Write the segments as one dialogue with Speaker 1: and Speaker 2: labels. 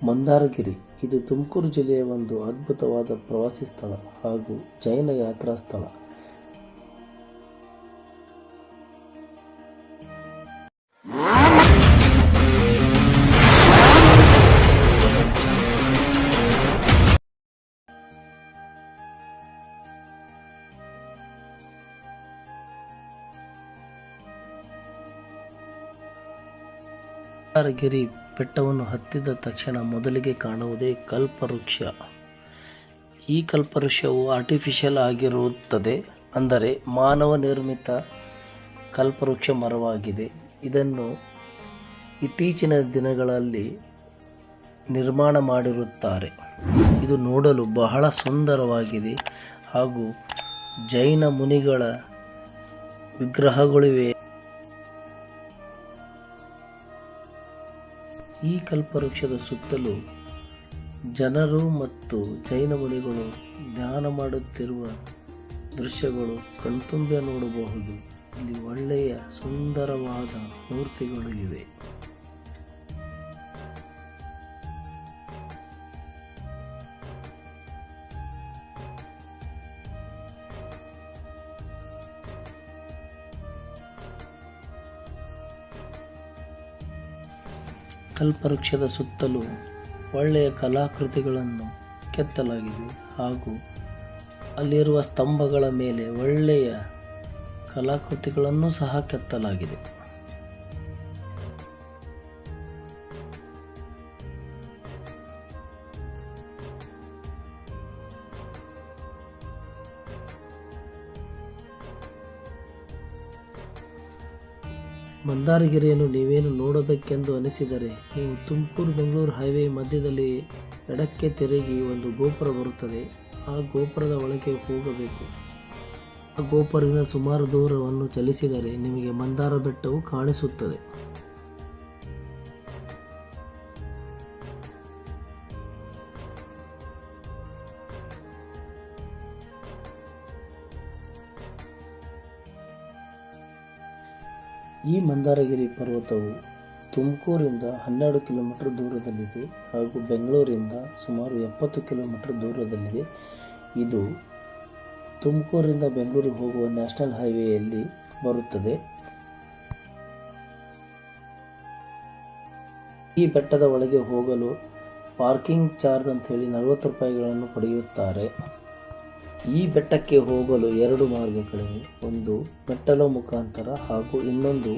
Speaker 1: ಮಂದಾರಗಿರಿ ಇದು ತುಮಕೂರು ಜಿಲ್ಲೆಯ ಒಂದು ಅದ್ಭುತವಾದ ಪ್ರವಾಸಿ ಸ್ಥಳ ಹಾಗೂ ಜೈನ ಯಾತ್ರಾ ಸ್ಥಳ. ಮಂದಾರಗಿರಿ ಬೆಟ್ಟವನ್ನು ಹತ್ತಿದ ತಕ್ಷಣ ಮೊದಲಿಗೆ ಕಾಣುವುದೇ ಕಲ್ಪವೃಕ್ಷ. ಈ ಕಲ್ಪವೃಕ್ಷವು ಆರ್ಟಿಫಿಷಿಯಲ್ ಆಗಿರುತ್ತದೆ, ಅಂದರೆ ಮಾನವ ನಿರ್ಮಿತ ಕಲ್ಪವೃಕ್ಷ ಮರವಾಗಿದೆ. ಇದನ್ನು ಇತ್ತೀಚಿನ ದಿನಗಳಲ್ಲಿ ನಿರ್ಮಾಣ ಮಾಡಿರುತ್ತಾರೆ. ಇದು ನೋಡಲು ಬಹಳ ಸುಂದರವಾಗಿದೆ ಹಾಗೂ ಜೈನ ಮುನಿಗಳ ವಿಗ್ರಹಗಳಿವೆ. ಈ ಕಲ್ಪವೃಕ್ಷದ ಸುತ್ತಲೂ ಜನರು ಮತ್ತು ಜೈನ ಮುನಿಗಳು ಧ್ಯಾನ ಮಾಡುತ್ತಿರುವ ದೃಶ್ಯಗಳು ಕಣ್ತುಂಬ ನೋಡಬಹುದು. ಇಲ್ಲಿ ಒಳ್ಳೆಯ ಸುಂದರವಾದ ಮೂರ್ತಿಗಳು ಇವೆ. ಕಲ್ಪವೃಕ್ಷದ ಸುತ್ತಲೂ ಒಳ್ಳೆಯ ಕಲಾಕೃತಿಗಳನ್ನು ಕೆತ್ತಲಾಗಿದೆ ಹಾಗೂ ಅಲ್ಲಿರುವ ಸ್ತಂಭಗಳ ಮೇಲೆ ಒಳ್ಳೆಯ ಕಲಾಕೃತಿಗಳನ್ನು ಸಹ ಕೆತ್ತಲಾಗಿದೆ. ಮಂದಾರಗಿರಿಯನ್ನು ನೀವೇನು ನೋಡಬೇಕೆಂದು ಅನಿಸಿದರೆ ನೀವು ತುಮಕೂರು ಬೆಂಗಳೂರು ಹೈವೇ ಮಧ್ಯದಲ್ಲಿ ಎಡಕ್ಕೆ ತಿರುಗಿ ಒಂದು ಗೋಪುರ ಬರುತ್ತದೆ. ಆ ಗೋಪುರದ ಒಳಗೆ ಹೋಗಬೇಕು. ಆ ಗೋಪುರದಿಂದ ಸುಮಾರು ದೂರವನ್ನು ಚಲಿಸಿದರೆ ನಿಮಗೆ ಮಂದಾರ ಬೆಟ್ಟವು ಕಾಣಿಸುತ್ತದೆ. ಈ ಮಂದಾರಗಿರಿ ಪರ್ವತವು ತುಮಕೂರಿಂದ 12 ಕಿಲೋಮೀಟರ್ ದೂರದಲ್ಲಿದೆ ಹಾಗೂ ಬೆಂಗಳೂರಿಂದ ಸುಮಾರು 70 ಕಿಲೋಮೀಟರ್ ದೂರದಲ್ಲಿದೆ. ಇದು ತುಮಕೂರಿಂದ ಬೆಂಗಳೂರಿಗೆ ಹೋಗುವ ನ್ಯಾಷನಲ್ ಹೈವೇಯಲ್ಲಿ ಬರುತ್ತದೆ. ಈ ಬೆಟ್ಟದ ಒಳಗೆ ಹೋಗಲು ಪಾರ್ಕಿಂಗ್ ಚಾರ್ಜ್ ಅಂತ ಹೇಳಿ 40 ರೂಪಾಯಿಗಳನ್ನು ಪಡೆಯುತ್ತಾರೆ. ಈ ಬೆಟ್ಟಕ್ಕೆ ಹೋಗಲು 2 ಮಾರ್ಗಗಳಿವೆ. ಒಂದು ಮೆಟ್ಟಲ ಮುಖಾಂತರ ಹಾಗೂ ಇನ್ನೊಂದು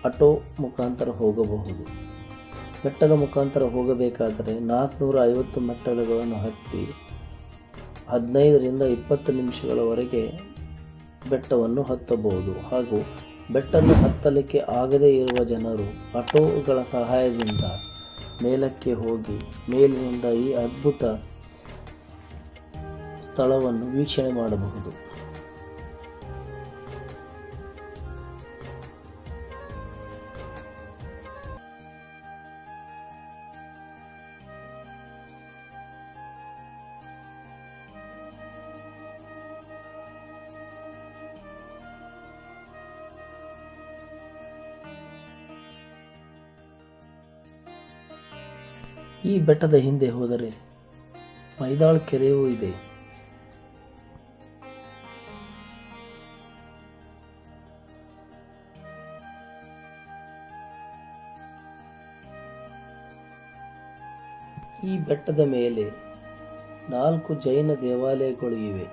Speaker 1: ಆಟೋ ಮುಖಾಂತರ ಹೋಗಬಹುದು. ಮೆಟ್ಟಲ ಮುಖಾಂತರ ಹೋಗಬೇಕಾದರೆ 450 ಮೆಟ್ಟಲುಗಳನ್ನು ಹತ್ತಿ 15 ರಿಂದ 20 ನಿಮಿಷಗಳವರೆಗೆ ಬೆಟ್ಟವನ್ನು ಹತ್ತಬಹುದು. ಹಾಗೂ ಬೆಟ್ಟವನ್ನು ಹತ್ತಲಿಕ್ಕೆ ಆಗದೇ ಇರುವ ಜನರು ಆಟೋಗಳ ಸಹಾಯದಿಂದ ಮೇಲಕ್ಕೆ ಹೋಗಿ ಮೇಲಿನಿಂದ ಈ ಅದ್ಭುತ ಸ್ಥಳವನ್ನು ವೀಕ್ಷಣೆ ಮಾಡಬಹುದು. ಈ ಬೆಟ್ಟದ ಹಿಂದೆ ಹೋದರೆ ಮೈದಾಳ ಕೆರೆಯೂ ಇದೆ. ಈ ಬೆಟ್ಟದ ಮೇಲೆ 4 ಜೈನ ದೇವಾಲಯಗಳು ಇವೆ.